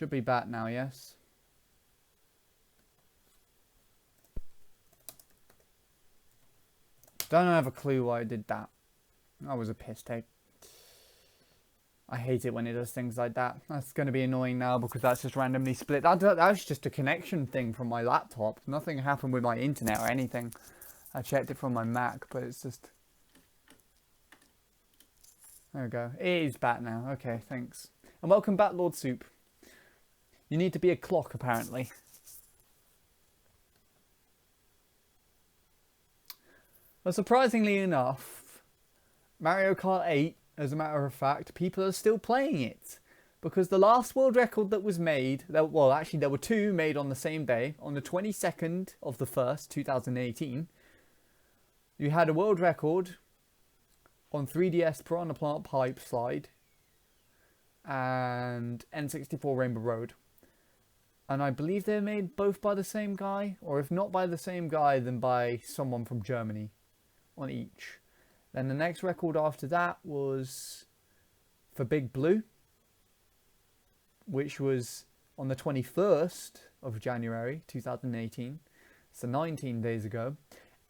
Should be back now, yes? Don't have a clue why I did that. That was a piss take. I hate it when it does things like that. That's going to be annoying now because that's just randomly split. That was just a connection thing from my laptop. Nothing happened with my internet or anything. I checked it from my Mac, but it's just... There we go. It is back now. Okay, thanks. And welcome back, Lord Soup. You need to be a clock, apparently. Well, surprisingly enough, Mario Kart 8, as a matter of fact, people are still playing it. Because the last world record that was made, well, actually there were two made on the same day, on the 22nd of the 1st, 2018. You had a world record on 3DS Piranha Plant Pipe Slide and N64 Rainbow Road. And I believe they're made both by the same guy, or if not by the same guy, then by someone from Germany on each. Then the next record after that was for Big Blue, which was on the 21st of January 2018. So 19 days ago.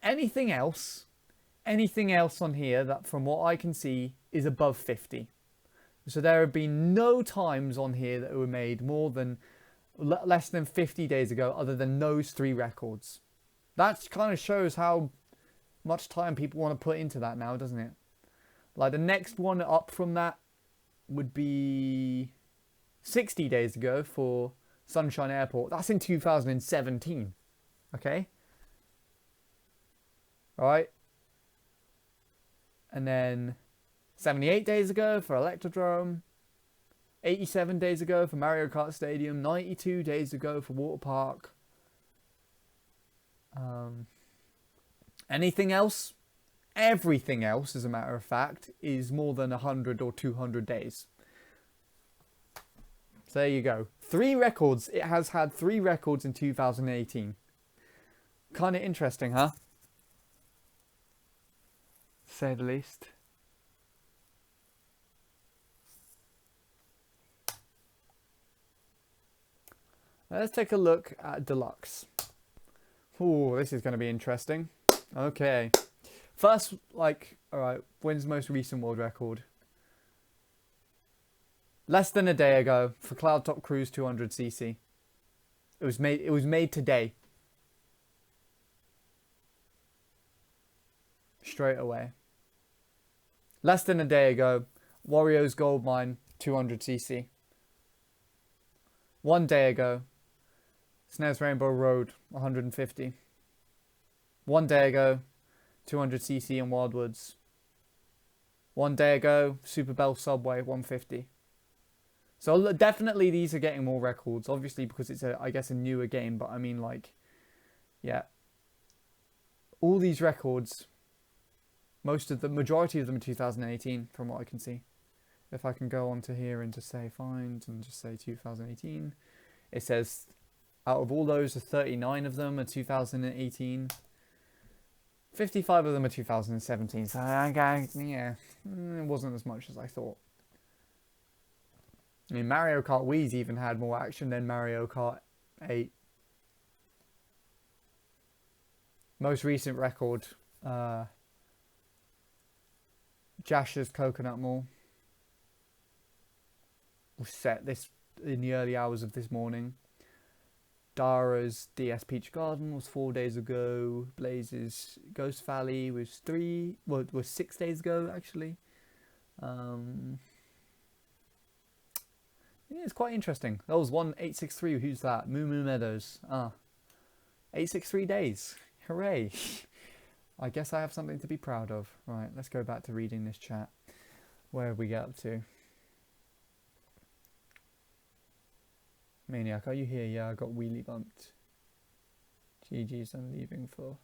Anything else on here that from what I can see is above 50. So there have been no times on here that were made more than less than 50 days ago other than those three records. That kind of shows how much time people want to put into that now, doesn't it? Like the next one up from that would be 60 days ago for Sunshine Airport. That's in 2017. Okay? Alright. And then 78 days ago for Electrodrome. 87 days ago for Mario Kart Stadium. 92 days ago for Water Park. Anything else? Everything else, as a matter of fact, is more than 100 or 200 days. So there you go. 3 records. It has had 3 records in 2018. Kind of interesting, huh? To say the least. Let's take a look at Deluxe. Ooh, this is going to be interesting. Okay. First, alright, when's the most recent world record? Less than a day ago for Cloud Top Cruise 200cc. It was made today. Straight away. Less than a day ago, Wario's Gold Mine 200cc. 1 day ago, SNES Rainbow Road 150. 1 day ago, 200cc in Wildwoods. 1 day ago, Super Bell Subway 150. So definitely these are getting more records, obviously because it's I guess a newer game, but I mean yeah. All these records, majority of them in 2018 from what I can see. If I can go onto here and just say find and just say 2018, it says out of all those, 39 of them are 2018. 55 of them are 2017, so yeah, it wasn't as much as I thought. I mean, Mario Kart Wii's even had more action than Mario Kart 8. Most recent record, Jash's Coconut Mall was set in the early hours of this morning. Dara's DS Peach Garden was 4 days ago. Blaze's Ghost Valley was 6 days ago, actually. Yeah, it's quite interesting. That was 1863. Who's that? Moo Moo Meadows. 863 days. Hooray. I guess I have something to be proud of. Right, let's go back to reading this chat. Where have we get up to? Maniac, are you here? Yeah, I got wheelie bumped. GG's, I'm leaving for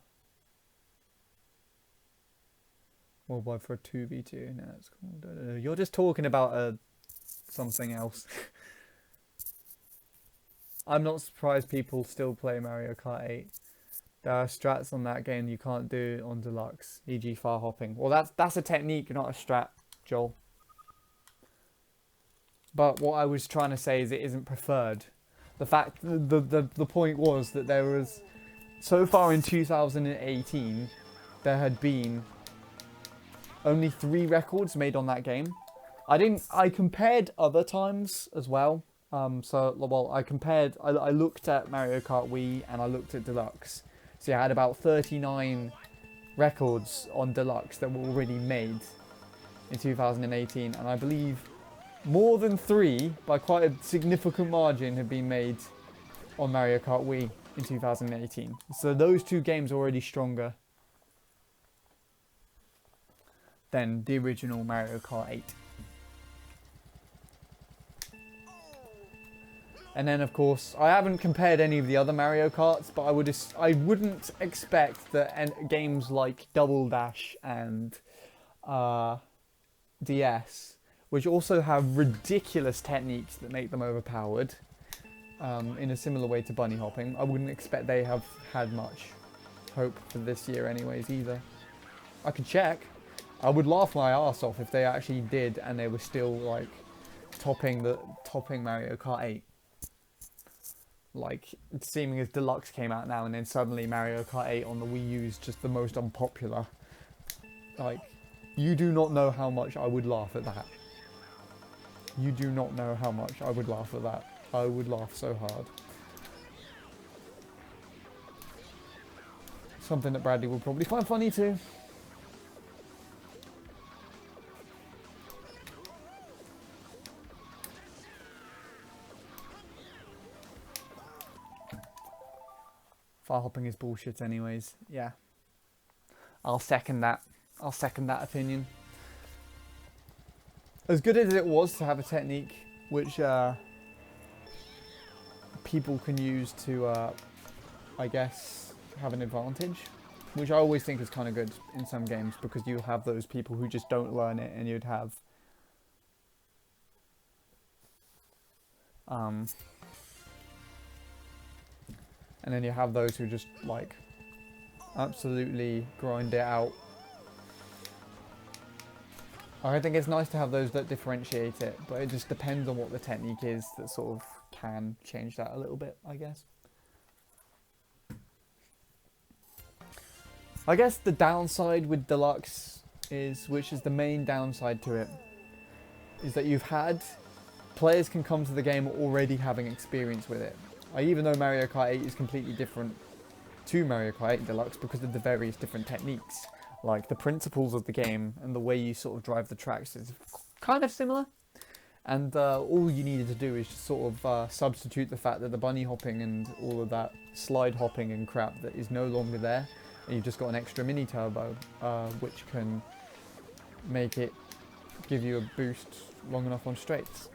Worldwide for a 2v2. No, that's cool. You're just talking about something else. I'm not surprised people still play Mario Kart 8. There are strats on that game you can't do on Deluxe, e.g. far hopping. Well, that's a technique, not a strat, Joel. But what I was trying to say is it isn't preferred. The point was that there was, so far in 2018, there had been only 3 records made on that game. I compared other times as well. I looked at Mario Kart Wii and I looked at Deluxe. So I had about 39 records on Deluxe that were already made in 2018, and I believe more than 3, by quite a significant margin, have been made on Mario Kart Wii in 2018. So those 2 games are already stronger than the original Mario Kart 8. And then, of course, I haven't compared any of the other Mario Karts, but I wouldn't expect that games like Double Dash and DS, which also have ridiculous techniques that make them overpowered, in a similar way to bunny hopping, I wouldn't expect they have had much hope for this year anyways either. I could check. I would laugh my arse off if they actually did and they were still like topping Mario Kart 8. Like, seeming as Deluxe came out now and then suddenly Mario Kart 8 on the Wii U is just the most unpopular. Like, you do not know how much I would laugh at that. You do not know how much I would laugh at that. I would laugh so hard. Something that Bradley will probably find funny too. Fire hopping is bullshit anyways. Yeah. I'll second that. I'll second that opinion. As good as it was to have a technique which people can use to, I guess, have an advantage, which I always think is kind of good in some games, because you have those people who just don't learn it, and you'd have and then you have those who just like absolutely grind it out. I think it's nice to have those that differentiate it, but it just depends on what the technique is that sort of can change that a little bit, I guess. I guess the downside with Deluxe is, which is the main downside to it, is that players can come to the game already having experience with it. Even though Mario Kart 8 is completely different to Mario Kart 8 Deluxe because of the various different techniques. Like, the principles of the game and the way you sort of drive the tracks is kind of similar. And all you needed to do is just sort of substitute the fact that the bunny hopping and all of that slide hopping and crap that is no longer there. And you've just got an extra mini turbo, which can make it give you a boost long enough on straights.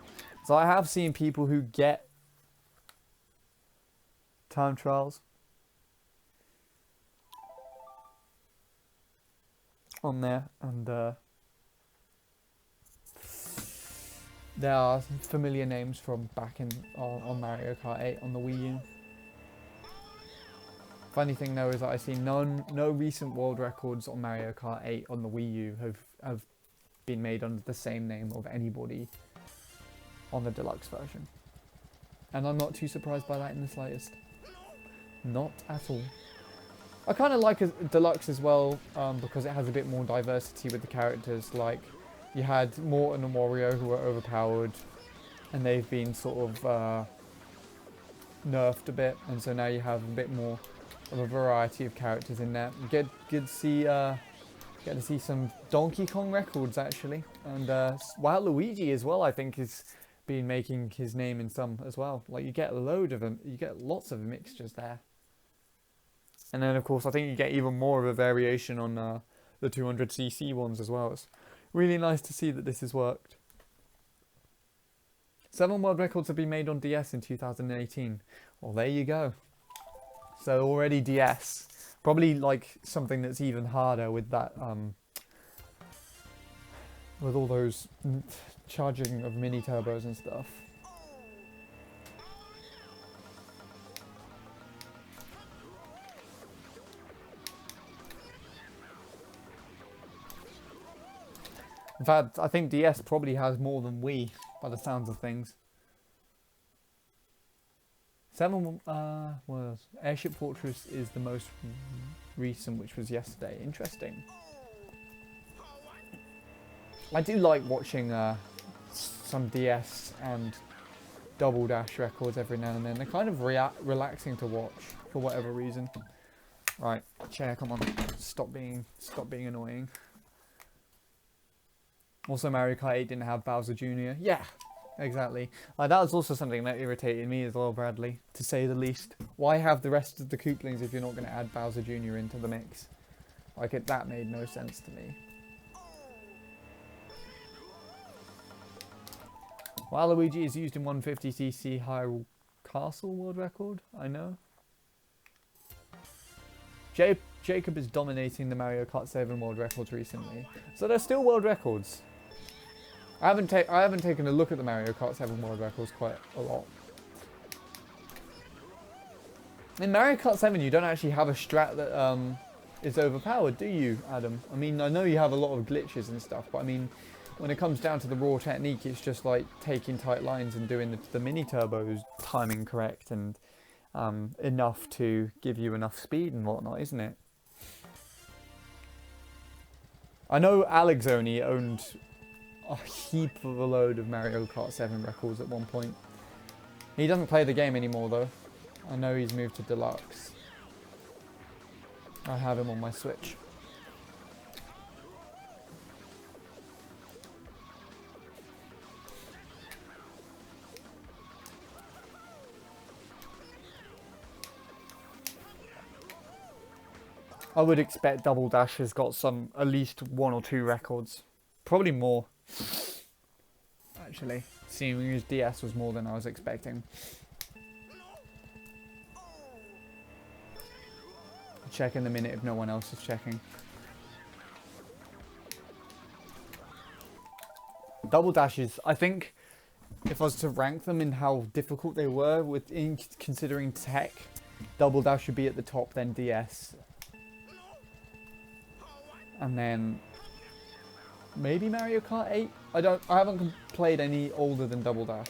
So I have seen people who get time trials on there, and there are familiar names from back on Mario Kart 8 on the Wii U. Funny thing though is that I see no recent world records on Mario Kart 8 on the Wii U have been made under the same name of anybody on the Deluxe version. And I'm not too surprised by that in the slightest. Not at all. I kind of like a Deluxe as well, because it has a bit more diversity with the characters. Like, you had Morton and Wario who were overpowered, and they've been sort of nerfed a bit, and so now you have a bit more of a variety of characters in there. You get to see some Donkey Kong records actually, and Waluigi as well. I think has been making his name in some as well. Like, you get a load of them, you get lots of mixtures there. And then, of course, I think you get even more of a variation on the 200cc ones as well. It's really nice to see that this has worked. 7 world records have been made on DS in 2018. Well, there you go. So already DS. Probably like something that's even harder with that, with all those charging of mini turbos and stuff. In fact, I think DS probably has more than Wii. by the sounds of things. 7 was Airship Fortress is the most recent, which was yesterday. Interesting. I do like watching some DS and Double Dash records every now and then. They're kind of relaxing to watch for whatever reason. Right, chair, come on, stop being annoying. Also, Mario Kart 8 didn't have Bowser Jr. Yeah, exactly. That was also something that irritated me as well, Bradley, to say the least. Why have the rest of the Kooplings if you're not going to add Bowser Jr. into the mix? Like, that made no sense to me. Waluigi is used in 150cc Hyrule Castle world record, I know. Jacob is dominating the Mario Kart 7 world records recently. So they're still world records. I haven't taken a look at the Mario Kart 7 world records quite a lot. In Mario Kart 7 you don't actually have a strat that is overpowered, do you, Adam? I mean, I know you have a lot of glitches and stuff, but I mean, when it comes down to the raw technique, it's just like taking tight lines and doing the mini turbos timing correct and enough to give you enough speed and whatnot, isn't it? I know Alex only owned a heap of a load of Mario Kart 7 records at one point. He doesn't play the game anymore though. I know he's moved to Deluxe. I have him on my Switch. I would expect Double Dash has got at least 1 or 2 records. Probably more. Actually, seeing his DS was more than I was expecting. I'll check in a minute if no one else is checking. Double Dashes, I think, if I was to rank them in how difficult they were, considering tech, Double Dash should be at the top, then DS. And then maybe Mario Kart 8? I haven't played any older than Double Dash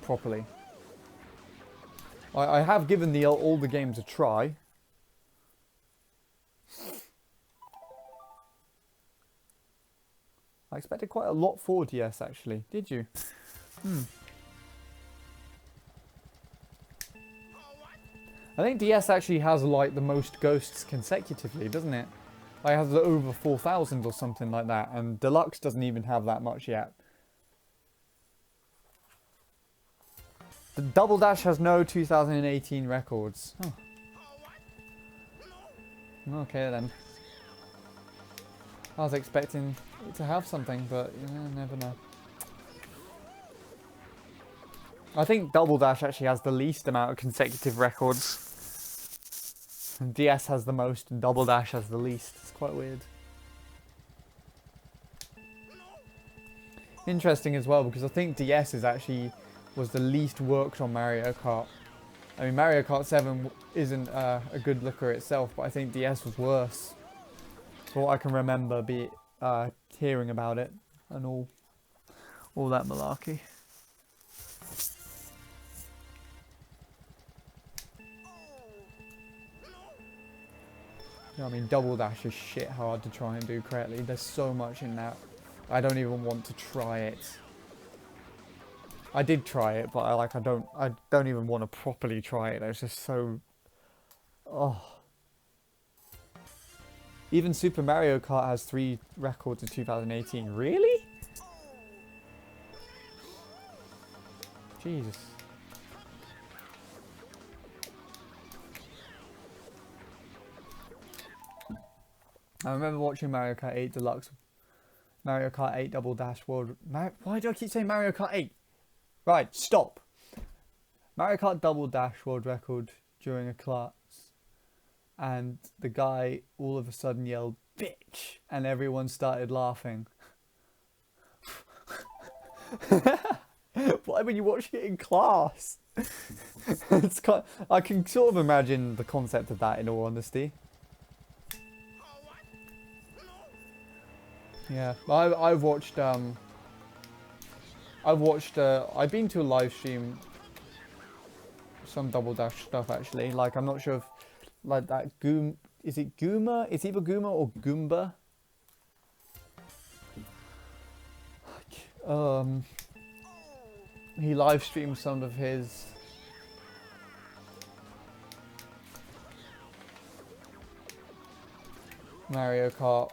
properly. I have given the older games a try. I expected quite a lot for DS actually. Did you? I think DS actually has like the most ghosts consecutively, doesn't it? Like, it has over 4,000 or something like that, and Deluxe doesn't even have that much yet. The Double Dash has no 2018 records. Oh. Okay then. I was expecting it to have something, but you never know. I think Double Dash actually has the least amount of consecutive records. And DS has the most and Double Dash has the least. It's quite weird. Interesting as well, because I think DS was the least worked on Mario Kart. I mean, Mario Kart 7 isn't a good looker itself, but I think DS was worse. For what I can remember hearing about it and all that malarkey. I mean, Double Dash is shit hard to try and do correctly. There's so much in that. I don't even want to try it. I did try it, but I don't even want to properly try it. It's just so... Oh. Even Super Mario Kart has 3 records in 2018. Really? Jesus. I remember watching Mario Kart 8 Deluxe, Mario Kart 8 Double Dash World... Why do I keep saying Mario Kart 8? Right, stop. Mario Kart Double Dash World Record during a class. And the guy all of a sudden yelled, "Bitch!" And everyone started laughing. Why were you watching it in class? I can sort of imagine the concept of that, in all honesty. Yeah, I've watched I've watched, I've been to a live stream, some Double Dash stuff actually. Like, I'm not sure if, like that is it Gooma? It's either Gooma or Goomba. He live streamed some of his Mario Kart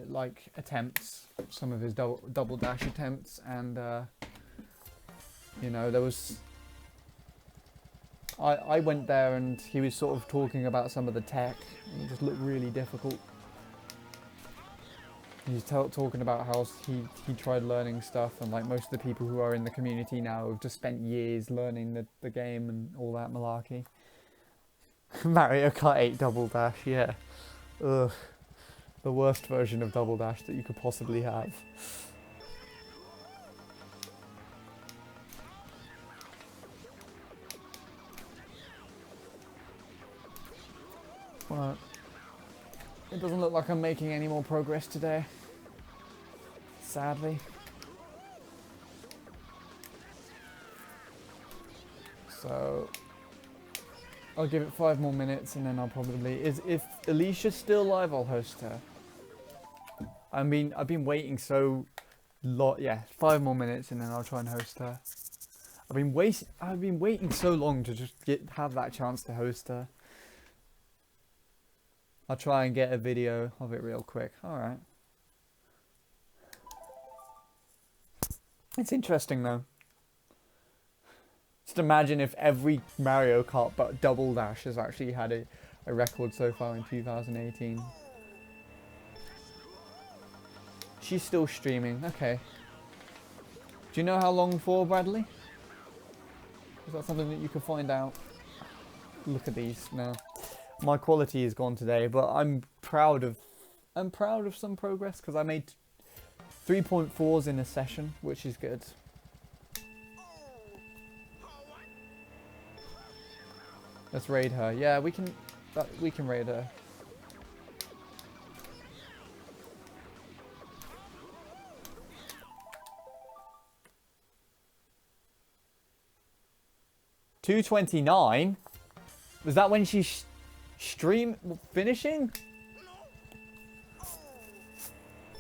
like attempts, some of his double dash attempts, and you know, there was I went there and he was sort of talking about some of the tech, and it just looked really difficult. He's talking about how he tried learning stuff, and like most of the people who are in the community now have just spent years learning the game and all that malarkey. Mario Kart 8 Double Dash, yeah. Ugh. The worst version of Double Dash that you could possibly have. Well, it doesn't look like I'm making any more progress today, sadly. So I'll give it 5 more minutes and then I'll probably, if Alicia's still live, I'll host her. I mean, I've been waiting so long. Yeah, 5 more minutes and then I'll try and host her. I've been waiting so long to just have that chance to host her. I'll try and get a video of it real quick. Alright. It's interesting though. Just imagine if every Mario Kart but Double Dash has actually had a record so far in 2018. She's still streaming. Okay. Do you know how long for, Bradley? Is that something that you can find out? Look at these now. My quality is gone today, but I'm proud of some progress because I made 3.4s in a session, which is good. Let's raid her. Yeah, we can raid her. $2.29? Was that when she stream finishing?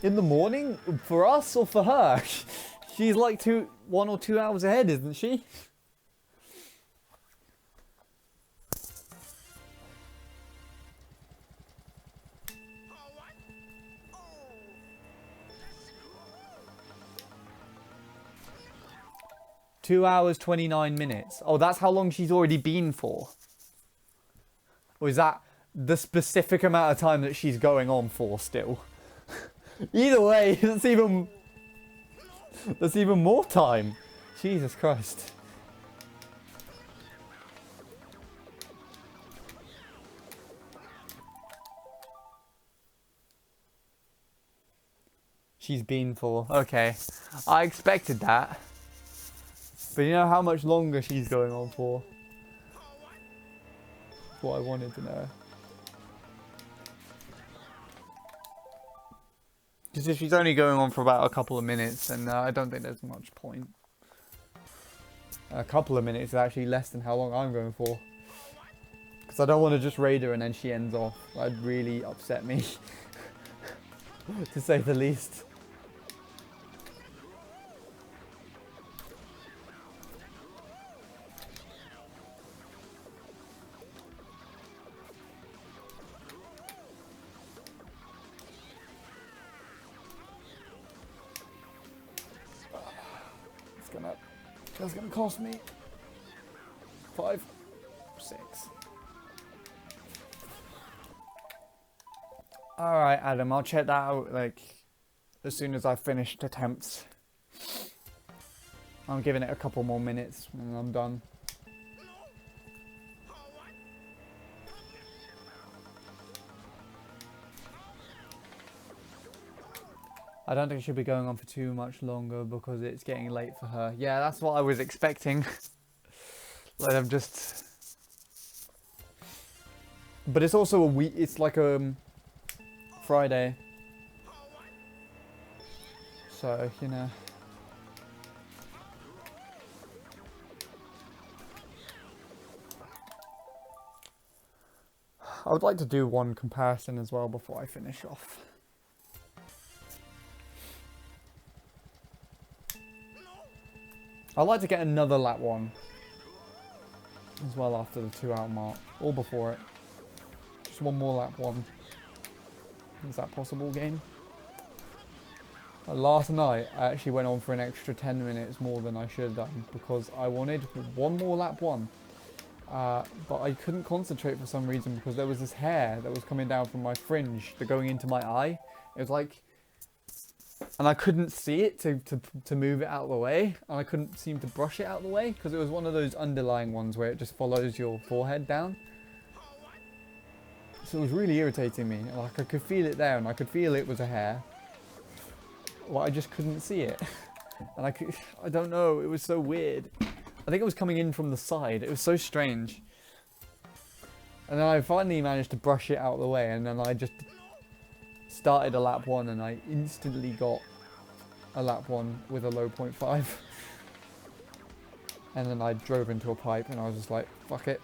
In the morning? For us or for her? She's like 1 or 2 hours ahead, isn't she? Two hours, 29 minutes. Oh, that's how long she's already been for. Or is that the specific amount of time that she's going on for still? Either way, that's even more time. Jesus Christ. She's been for. Okay. I expected that. But you know how much longer she's going on for? That's what I wanted to know. Because if she's only going on for about a couple of minutes, then I don't think there's much point. A couple of minutes is actually less than how long I'm going for. Because I don't want to just raid her and then she ends off. That'd really upset me. To say the least. That's gonna cost me 5, 6. Alright, Adam, I'll check that out like as soon as I've finished attempts. I'm giving it a couple more minutes and I'm done. I don't think she'll be going on for too much longer because it's getting late for her. Yeah, that's what I was expecting. Like I'm just... But it's also a week, it's like a Friday. So, you know. I would like to do one comparison as well before I finish off. I'd like to get another lap 1 as well after the 2 hour mark, or before it. Just one more lap 1. Is that possible, game? Last night I actually went on for an extra 10 minutes more than I should have done because I wanted one more lap 1. But I couldn't concentrate for some reason because there was this hair that was coming down from my fringe going into my eye. It was like, and I couldn't see it to move it out of the way, and I couldn't seem to brush it out of the way because it was one of those underlying ones where it just follows your forehead down. So it was really irritating me. Like I could feel it there, and I could feel it was a hair. Well, I just couldn't see it, and I don't know. It was so weird. I think it was coming in from the side. It was so strange. And then I finally managed to brush it out of the way, and then I just started a lap 1, and I instantly got a lap 1 with a low 0.5. And then I drove into a pipe, and I was just like, fuck it.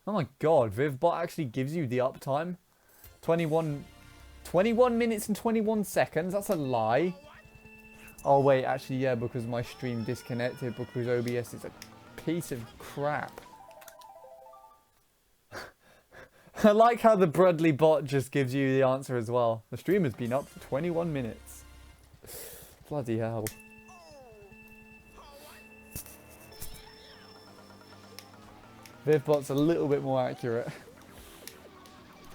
Oh my god, VivBot actually gives you the uptime. 21 minutes and 21 seconds, that's a lie. Oh wait, actually yeah, because my stream disconnected because OBS is a piece of crap. I like how the Brudley bot just gives you the answer as well. The stream has been up for 21 minutes. Bloody hell. VivBot's a little bit more accurate.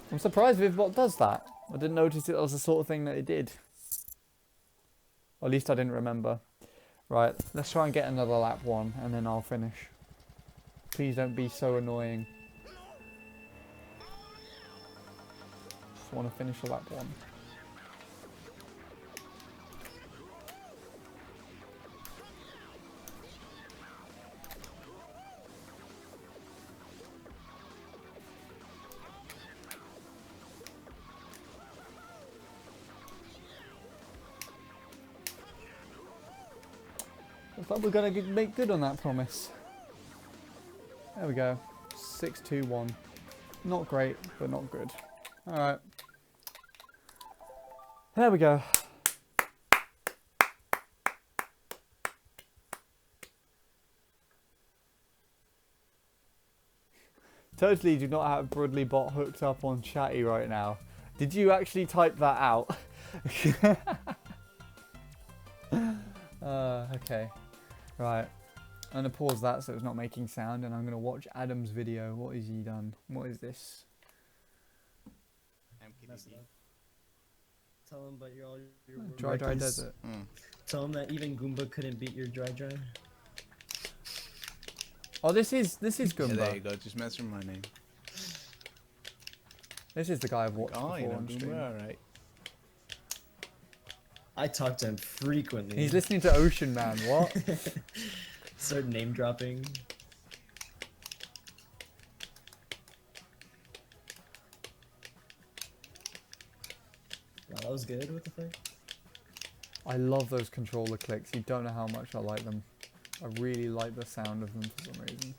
I'm surprised VivBot does that. I didn't notice it was the sort of thing that it did. Or at least I didn't remember. Right, let's try and get another lap 1 and then I'll finish. Please don't be so annoying. Just want to finish a lap 1. Looks like we're going to make good on that promise. There we go. 6-2-1. Not great, but not good. Alright. There we go. Totally do not have Brudley bot hooked up on Chatty right now. Did you actually type that out? Okay. Right. I'm going to pause that so it's not making sound, and I'm going to watch Adam's video. What has he done? What is this? Tell him about your Dry desert. Tell him that even Goomba couldn't beat your dry. Oh, this is Goomba. Yeah, there you go. Just mess with my name. This is the guy I've watched Oh, you before know on stream. Goomba, alright. I talk to him frequently. He's listening to Ocean Man. What? Start name dropping. Wow, that was good. What the fuck? I love those controller clicks. You don't know how much I like them. I really like the sound of them for some reason.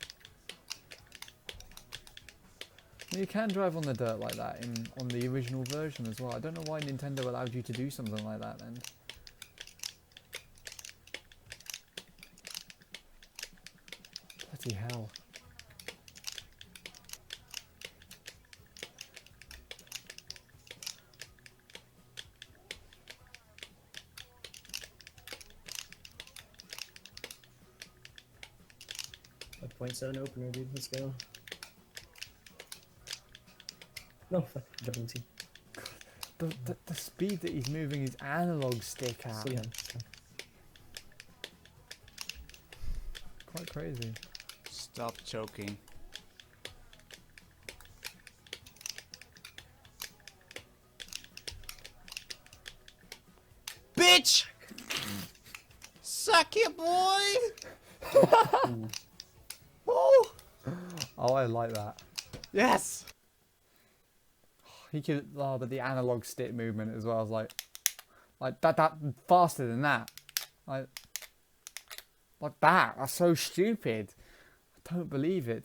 You can drive on the dirt like that on the original version as well. I don't know why Nintendo allowed you to do something like that then. Bloody hell. A 0.7 opener, dude. Let's go. No, fuck. WT. The speed that he's moving his analog stick at. So, yeah. Quite crazy. Stop choking. Bitch! Suck it, boy! Oh! Oh, I like that. Yes! He could, oh, but the analog stick movement as well. I was like that faster than that. Like that. That's so stupid. I don't believe it.